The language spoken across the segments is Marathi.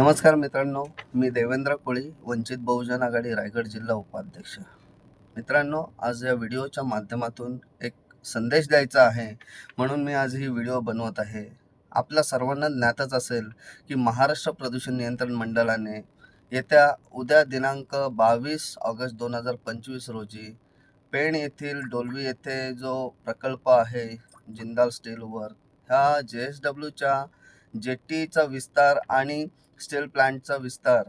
नमस्कार मित्रांनो, मी देवेंद्र कोळी, वंचित बहुजन आघाडी रायगड जिल्हा उपाध्यक्ष. मित्रांनो, आज या व्हिडिओच्या माध्यमातून एक संदेश द्यायचा आहे, म्हणून मी आज ही व्हिडिओ बनवत आहे. आपल्या सर्वांना ज्ञातच असेल की महाराष्ट्र प्रदूषण नियंत्रण मंडळाने येत्या उद्या दिनांक 22 ऑगस्ट 2025 रोजी पेण येथील डोलवी येथे जो प्रकल्प आहे जिंदाल स्टीलवर, ह्या JSWच्या जेटीचा विस्तार आणि स्टील प्लांटचा विस्तार,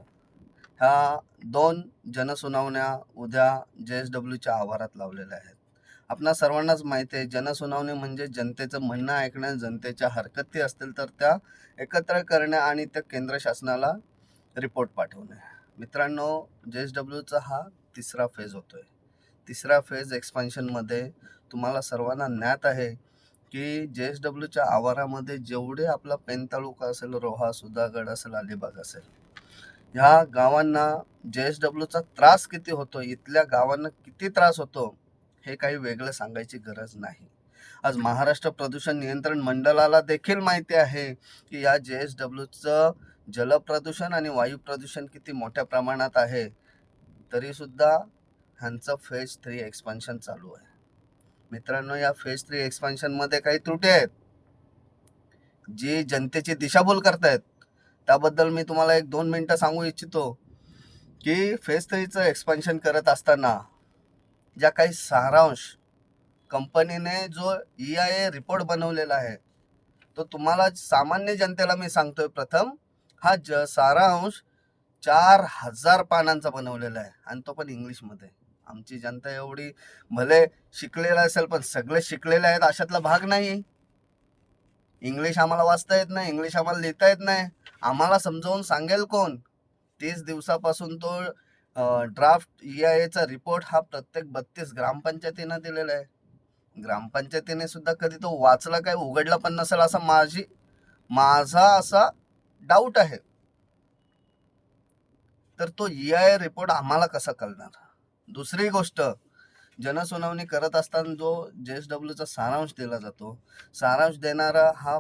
ह्या दोन जनसुनावण्या उद्या JSWच्या आवारात लावलेल्या आहेत. आपणा सर्वांनाच माहिती आहे, जनसुनावणी म्हणजे जनतेचं म्हणणं ऐकणं, जनतेच्या हरकती असतील तर त्या एकत्र करणे आणि त्या केंद्र शासनाला रिपोर्ट पाठवणे. मित्रांनो, JSWचा हा तिसरा फेज होतोय. तिसऱ्या फेज एक्सपान्शनमध्ये तुम्हाला सर्वांना ज्ञात आहे की JSWच्या आवारामध्ये जेवढे आपला पेन तालुका असेल, रोहा, सुधागड असेल, अलिबाग असेल, ह्या गावांना JSWचा त्रास किती होतो, इथल्या गावांना किती त्रास होतो, हे काही वेगळं सांगायची गरज नाही. आज महाराष्ट्र प्रदूषण नियंत्रण मंडळाला देखील माहिती आहे की या JSWचं जलप्रदूषण आणि वायू प्रदूषण किती मोठ्या प्रमाणात आहे. तरी सुद्धा ह्यांचं फेज 3 एक्सपान्शन चालू आहे. मित्रांनो, या फेज 3 एक्सपान्शनमध्ये काही त्रुटी आहेत, जी जनतेची दिशाभूल करतायत. त्याबद्दल मी तुम्हाला 1-2 मिनिटं सांगू इच्छितो की फेज 3चं एक्सपान्शन करत असताना ज्या काही सारांश कंपनीने जो EIA रिपोर्ट बनवलेला आहे, तो तुम्हाला सामान्य जनतेला मी सांगतोय. प्रथम हा सारांश 4000 पानांचा बनवलेला आहे आणि तो पण इंग्लिशमध्ये. आमची जनता एवढी भले शिकलेला असेल, पण सगळे शिकलेले आहेत अशातला भाग नाही. इंग्लिश आम्हाला वाचता येत नाही, इंग्लिश आम्हाला लिहिता येत नाही. आम्हाला समजावून सांगेल कोण? 30 दिवसापासून तो ड्राफ्ट EIAचा रिपोर्ट हा प्रत्येक 32 ग्रामपंचायतींना दिलेला आहे. ग्रामपंचायतीने सुद्धा कधी तो वाचला, काय उघडला पण नसेल असा माझा असा डाऊट आहे. तर तो EIA रिपोर्ट आम्हाला कसा कळणार? दुसरी गोष्ट, जनसुनावणी करत असताना जो JSWचा सारांश दिला जातो, सारांश देणारा हा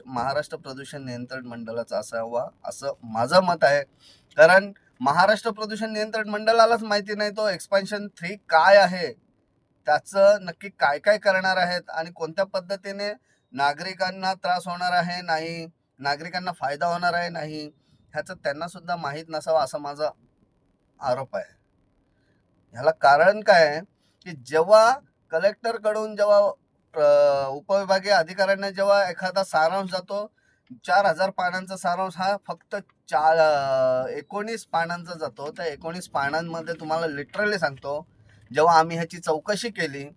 महाराष्ट्र प्रदूषण नियंत्रण मंडळाचा असावा असं माझं मत आहे. कारण महाराष्ट्र प्रदूषण नियंत्रण मंडळालाच माहिती नाही तो एक्सपान्शन 3 काय आहे, त्याचं नक्की काय काय करणार आहेत आणि कोणत्या पद्धतीने नागरिकांना त्रास होणार आहे नाही, नागरिकांना फायदा होणार आहे नाही, ह्याचं त्यांना सुद्धा माहीत नसावं असा माझा आरोप आहे. ह्याला कारण काय आहे की जेव्हा कलेक्टरकडून जेव्हा उपविभागीय अधिकाऱ्यांना जेव्हा एखादा सारांश जातो, 4000 पानांचा सारांश हा फक्त 19 पानांचा जातो. त्या 19 पानांमध्ये तुम्हाला लिटरली सांगतो, जेव्हा आम्ही ह्याची चौकशी केली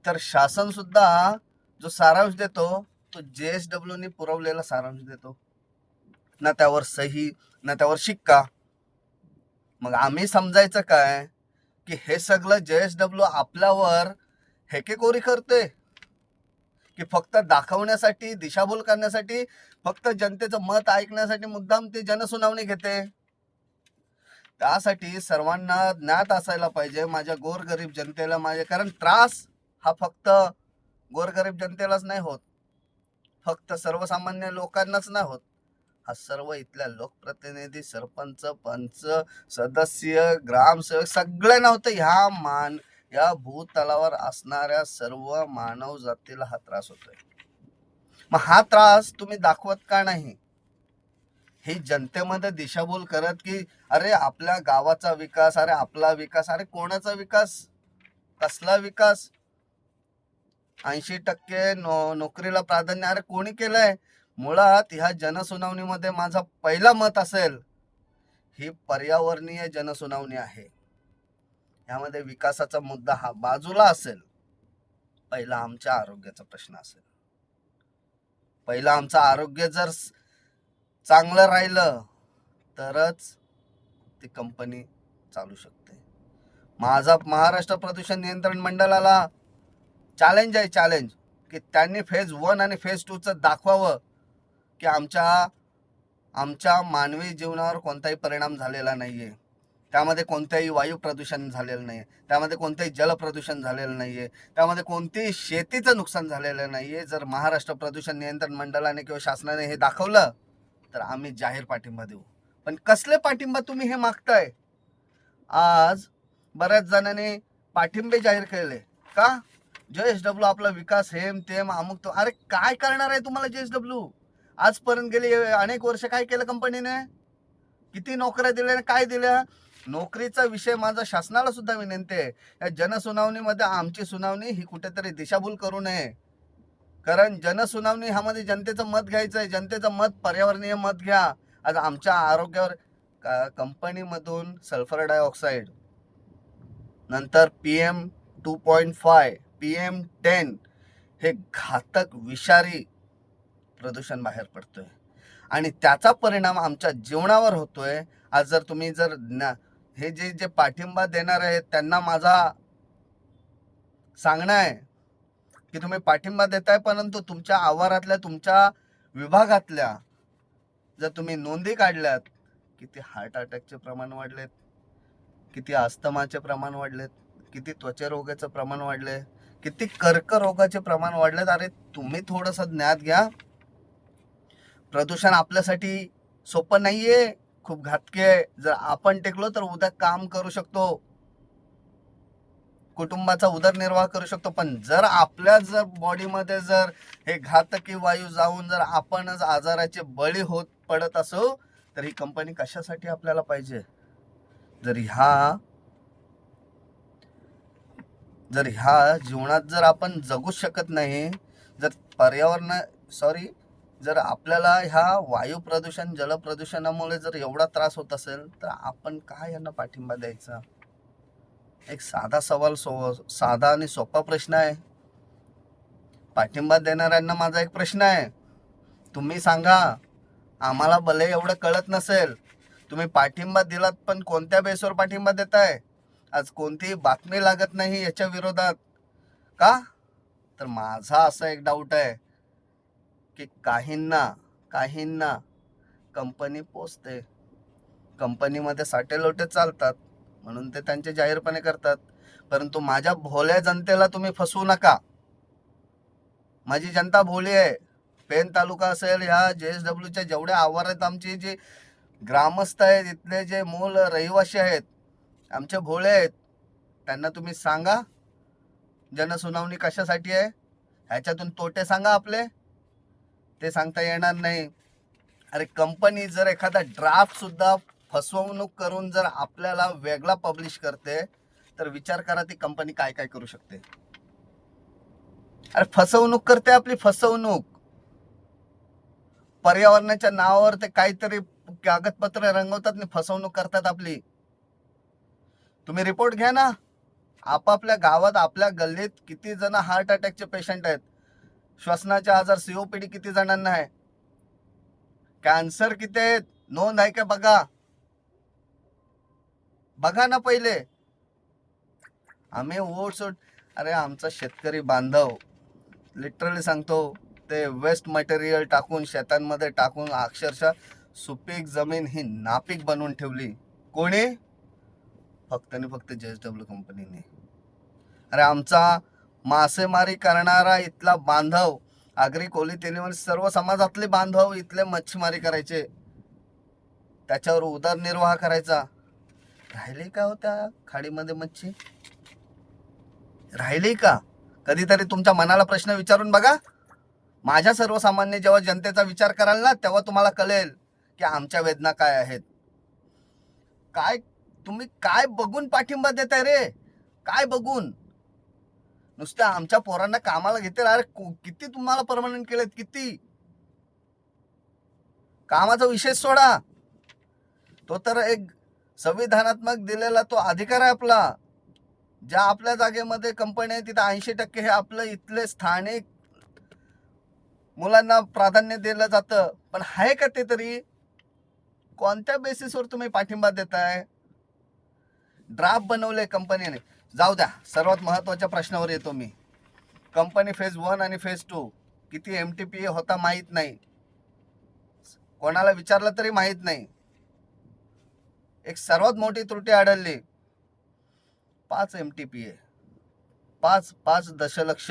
तर शासन सुद्धा जो सारांश देतो तो JSWने पुरवलेला सारांश देतो. ना त्यावर सही, ना त्यावर शिक्का. मग आम्ही समजायचं काय की हे सगळं JSW आपल्यावर हेकेखोरी करते की फक्त दाखवण्यासाठी, दिशाभूल करण्यासाठी, फक्त जनतेचं मत ऐकण्यासाठी मुद्दाम ते जनसुनावणी घेते. त्यासाठी सर्वांना ज्ञात असायला पाहिजे, माझ्या गोरगरीब जनतेला, कारण त्रास हा फक्त गोरगरीब जनतेलाच नाही होत, फक्त सर्वसामान्य लोकांनाच नाही होत. हा सर्व इथल्या लोकप्रतिनिधी, सरपंच, पंच, सदस्य, ग्रामसेवक सगळ्यांना होतं. या भूतलावर असणाऱ्या सर्व मानव जातीला हा त्रास होतोय. मग हा त्रास तुम्ही दाखवत का नाही? ही जनतेमध्ये दिशाभूल करत की अरे आपल्या गावाचा विकास, अरे आपला विकास, अरे कोणाचा विकास, कसला विकास? 80% नोकरीला प्राधान्य अरे कोणी केलंय? मुळात ह्या जनसुनावणीमध्ये माझा पहिला मत असेल, ही पर्यावरणीय जनसुनावणी आहे. ह्यामध्ये विकासाचा मुद्दा हा बाजूला असेल. पहिला आमच्या आरोग्याचा प्रश्न असेल. पहिला आमचं आरोग्य जर चांगलं राहिलं तरच ती कंपनी चालू शकते. माझा महाराष्ट्र प्रदूषण नियंत्रण मंडळाला चॅलेंज आहे, चॅलेंज, की त्यांनी फेज 1 आणि फेज 2चं दाखवावं की आमच्या मानवी जीवनावर कोणताही परिणाम झालेला नाहीये, त्यामध्ये कोणत्याही वायू प्रदूषण झालेलं नाही, त्यामध्ये कोणतेही जल प्रदूषण झालेलं नाहीये, त्यामध्ये कोणतेही शेतीचं नुकसान झालेलं नाहीये. जर महाराष्ट्र प्रदूषण नियंत्रण मंडळाने किंवा शासनाने हे दाखवलं तर आम्ही जाहीर पाठिंबा देऊ. पण कसले पाठिंबा तुम्ही हे मागताय? आज बऱ्याच जणांनी पाठिंबे जाहीर केले का? JSW आपला विकास हेम तेम अमुक तो. अरे काय करणार आहे तुम्हाला JSW? आजपर्यंत गेले अनेक वर्ष काय केलं कंपनीने? किती नोकऱ्या दिल्या, काय दिल्या? नोकरीचा विषय माझा शासनाला सुद्धा विनंती आहे, या जनसुनावणीमध्ये आमची सुनावणी ही कुठेतरी दिशाभूल करू नये. कारण जनसुनावणी ह्यामध्ये जनतेचं मत घ्यायचं आहे. जनतेचं मत पर्यावरणीय मत घ्या. आज आमच्या आरोग्यावर कंपनीमधून सल्फर डायऑक्साईड, नंतर PM2.5, PM10 हे घातक विषारी प्रदूषण बाहेर पडतोय आणि त्याचा परिणाम आमच्या जीवनावर होतोय. आज जर तुम्ही हे जे पाठिंबा देणार आहेत त्यांना माझा सांगणं आहे की तुम्ही पाठिंबा देताय, परंतु तुमच्या आवारातल्या तुमच्या विभागातल्या जर तुम्ही नोंदी काढल्यात, किती हार्ट अटॅकचे प्रमाण वाढलेत, किती अस्थमाचे प्रमाण वाढलेत, किती त्वचारोगाचे प्रमाण वाढले, किती कर्करोगाचे प्रमाण वाढलेत. अरे तुम्ही थोडंसं ज्ञात घ्या. प्रदूषण आपल्यासाठी सोपं नाहीये, खूप घातकी आहे. जर आपण टेकलो तर उद्या काम करू शकतो, कुटुंबाचा उदरनिर्वाह करू शकतो. पण जर आपल्या बॉडीमध्ये जर हे घातकी वायू जाऊन जर आपणच आजाराचे बळी होत पडत असो, तर ही कंपनी कशासाठी आपल्याला पाहिजे? जर ह्या जीवनात जर आपण जगू शकत नाही, जर आपल्याला ह्या वायू प्रदूषण जल प्रदूषणामुळे जर एवढा त्रास होत असेल, तर आपण काय यांना पाठिंबा द्यायचा? एक साधा आणि सोपा प्रश्न आहे. पाठिंबा देणाऱ्यांना माझा एक प्रश्न आहे, तुम्ही सांगा. आम्हाला भले एवढं कळत नसेल, तुम्ही पाठिंबा दिलात पण कोणत्या बेसवर पाठिंबा देताय? आज कोणतीही बातमी लागत नाही याच्या विरोधात का? तर माझा असा एक डाऊट आहे की काहींना कंपनी पोचते, कंपनीमध्ये साठे लोटे चालतात म्हणून ते त्यांचे जाहीरपणे करतात. परंतु माझ्या भोळ्या जनतेला तुम्ही फसवू नका. माझी जनता भोळी आहे. पेन तालुका असेल, ह्या JSWच्या जेवढ्या आवारात आमची जी ग्रामस्थ आहेत, इथले जे मूल रहिवासी आहेत, आमचे भोळे आहेत, त्यांना तुम्ही सांगा जनसुनावणी कशासाठी आहे. ह्याच्यातून तोटे सांगा आपले, ते सांगता येणार नाही. अरे कंपनी जर एखादा ड्राफ्ट सुद्धा फसवणूक करून जर आपल्याला वेगळा पब्लिश करते, तर विचार करा ती कंपनी काय काय करू शकते. अरे फसवणूक करते आपली, फसवणूक. पर्यावरणाच्या नावावर ते काहीतरी कागदपत्र रंगवतात आणि फसवणूक करतात आपली. तुम्ही रिपोर्ट घ्या ना, आपापल्या गावात आपल्या गल्लीत किती जण हार्ट अटॅकचे पेशंट आहेत, श्वसनाचे आजार COPD किती जणांना आहे, कॅन्सर किती आहेत, नोंद आहे का? बघा ना पहिले. आम्ही अरे आमचा शेतकरी बांधव लिटरली सांगतो, ते वेस्ट मटेरियल टाकून शेतांमध्ये टाकून अक्षरशः सुपीक जमीन ही नापीक बनवून ठेवली. कोणी? फक्त आणि फक्त JSW कंपनीने. अरे आमचा मासेमारी करणारा इथला बांधव, आगरी कोली तेलीवर सर्व समाजातले बांधव इथले मच्छीमारी करायचे, त्याच्यावर उदरनिर्वाह करायचा. राहिली का हो त्या खाडीमध्ये मच्छी? राहिली का? कधीतरी तुमच्या मनाला प्रश्न विचारून बघा. माझ्या सर्वसामान्य जेव्हा जनतेचा विचार कराल ना, तेव्हा तुम्हाला कळेल की आमच्या वेदना काय आहेत. तुम्ही काय बघून पाठिंबा देताय रे? काय बघून? नुसतं आमच्या पोरांना कामाला घेते. अरे किती तुम्हाला परमनंट केलेत, किती? कामाचा विषय सोडा, तो तर एक संविधानात्मक दिलेला तो अधिकार आहे आपला. ज्या आपल्या जागेमध्ये कंपनी आहे तिथे 80% हे आपलं इथले स्थानिक मुलांना प्राधान्य दिलं जातं. पण आहे का ते तरी? कोणत्या बेसिसवर तुम्ही पाठिंबा देताय? ड्राफ्ट बनवले कंपनीने. जाऊ द्या, सर्वात महत्वाच्या प्रश्नावर येतो मी. कंपनी फेज 1 आणि फेज 2 किती MTPA होता माहीत नाही, कोणाला विचारलं तरी माहीत नाही. एक सर्वात मोठी त्रुटी आढळली, 5 MTPA, 5 दशलक्ष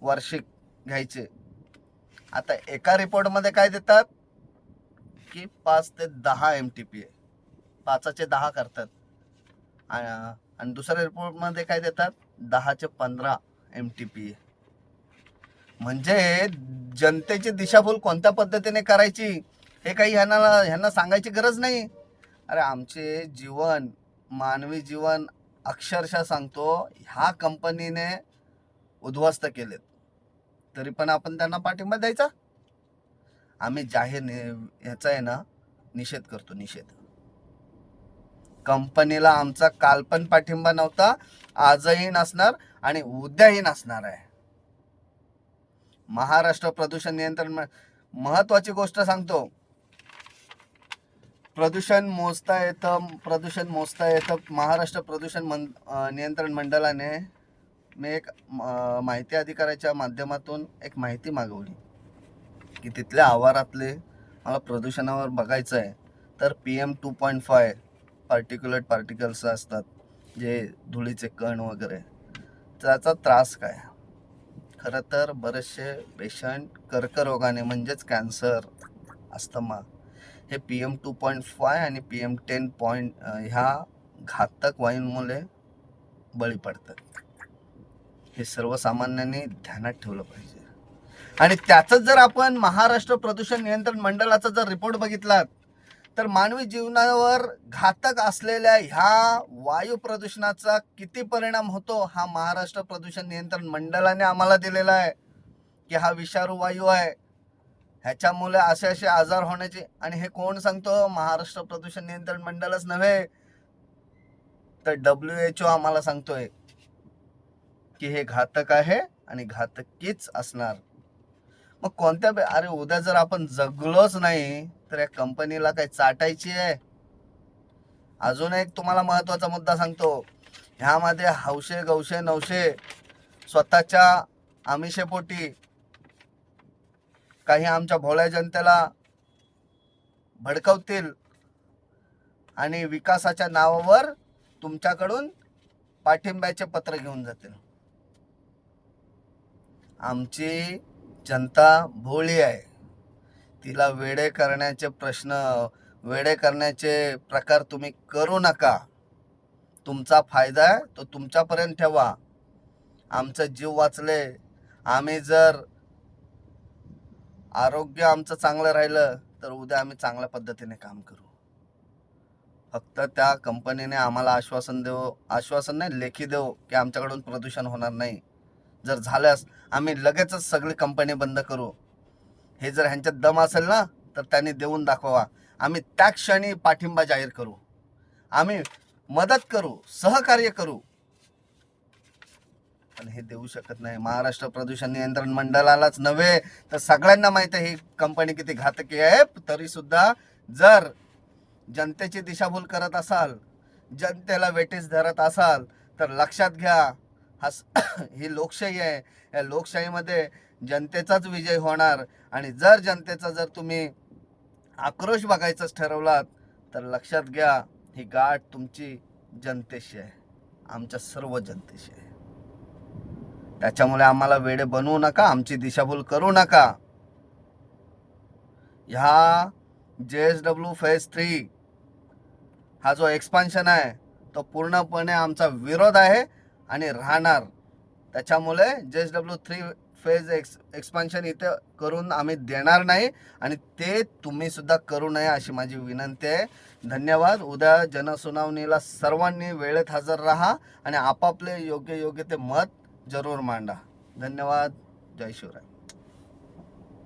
वार्षिक घ्यायचे. आता एका रिपोर्टमध्ये काय देतात, की 5 ते 10 MTPA, 5चे 10 करतात आणि दुसऱ्या रिपोर्टमध्ये काय देतात 10चे 15 MTPA. म्हणजे जनतेची दिशाभूल कोणत्या पद्धतीने करायची हे काही ह्यांना सांगायची गरज नाही. अरे आमचे जीवन, मानवी जीवन अक्षरशः सांगतो ह्या कंपनीने उद्ध्वस्त केलेत, तरी पण आपण त्यांना पाठिंबा द्यायचा. आम्ही जाहीर ह्याचा आहे ना निषेध करतो, निषेध. कंपनीला आमचा काल पण पाठिंबा नव्हता, आजही नसणार आणि उद्याही नसणार आहे. महाराष्ट्र प्रदूषण नियंत्रण महत्वाची गोष्ट सांगतो, प्रदूषण मोजता येतं. महाराष्ट्र प्रदूषण नियंत्रण मंडळाने मी एक माहिती अधिकाऱ्याच्या माध्यमातून एक माहिती मागवली की तिथल्या आवारातले मला प्रदूषणावर बघायचं आहे. तर PM 2.5 पार्टिकल्स असतात, जे धुळीचे कण वगैरे, त्याचा त्रास काय. खरं तर बरेचसे पेशंट कर्करोगाने म्हणजेच कॅन्सर, अस्थमा हे PM 2.5 आणि PM 10 ह्या घातक वायूंमुळे बळी पडतात. हे सर्वसामान्यांनी ध्यानात ठेवलं पाहिजे. आणि त्याचंच जर आपण महाराष्ट्र प्रदूषण नियंत्रण मंडळाचा जर रिपोर्ट बघितला तर मानवी जीवनावर घातक असलेल्या ह्या वायू प्रदूषणाचा किती परिणाम होतो हा महाराष्ट्र प्रदूषण नियंत्रण मंडळाने आम्हाला दिलेला आहे की हा विषारू वायू आहे, ह्याच्यामुळे असे आजार होण्याचे. आणि हे कोण सांगतो? महाराष्ट्र प्रदूषण नियंत्रण मंडळच नव्हे तर WHO आम्हाला सांगतोय की हे घातक आहे आणि घातकीच असणार. मग कोणत्या अरे उद्या जर आपण जगलोच नाही तर या कंपनीला काही चाटायची आहे. अजून एक तुम्हाला महत्वाचा मुद्दा सांगतो, ह्यामध्ये हौशे गौशे नवशे स्वतःच्या आमिषेपोटी काही आमच्या भोळ्या जनतेला भडकवतील आणि विकासाच्या नावावर तुमच्याकडून पाठिंब्याचे पत्र घेऊन जातील. आमची जनता भोळी आहे, तिला वेडे करण्याचे प्रकार तुम्ही करू नका. तुमचा फायदा आहे तो तुमच्यापर्यंत ठेवा. आमचं जीव वाचले, आम्ही जर आरोग्य आमचं चांगलं राहिलं तर उद्या आम्ही चांगल्या पद्धतीने काम करू. फक्त त्या कंपनीने आम्हाला आश्वासन नाही, लेखी देऊ की आमच्याकडून प्रदूषण होणार नाही. जर झाल्यास आम्ही लगेचच सगळी कंपनी बंद करू. हे जर ह्यांच्यात दम असेल ना तर त्यांनी देऊन दाखवा. आम्ही त्या क्षणी पाठिंबा जाहीर करू, आम्ही मदत करू, सहकार्य करू. पण हे देऊ शकत नाही. महाराष्ट्र प्रदूषण नियंत्रण मंडळालाच नव्हे तर सगळ्यांना माहिती आहे ही कंपनी किती घातकी आहे. तरी सुद्धा जर जनतेची दिशाभूल करत असाल, जनतेला वेठीस धरत असाल तर लक्षात घ्या, ही लोकशाही आहे. या लोकशाहीमध्ये जनतेचाच विजय होणार. आणि जर तुम्ही आक्रोश बघायचाच ठरवलात तर लक्षात घ्या, ही गाठ तुमची जनतेशी आहे, आमच्या सर्व जनतेशी आहे. त्याच्यामुळे आम्हाला वेडे बनवू नका, आमची दिशाभूल करू नका. ह्या JSW फेज 3 हा जो एक्सपान्शन आहे तो पूर्णपणे आमचा विरोध आहे आणि राहणार. त्याच्यामुळे JSW 3 फेज एक्सपान्शन इथे करून आम्ही देणार नाही आणि ते तुम्ही सुद्धा करू नये अशी माझी विनंती आहे. धन्यवाद. उद्या जनसुनावणीला सर्वांनी वेळेत हजर राहा आणि आपापले योग्य ते मत जरूर मांडा. धन्यवाद. जय शिवराय.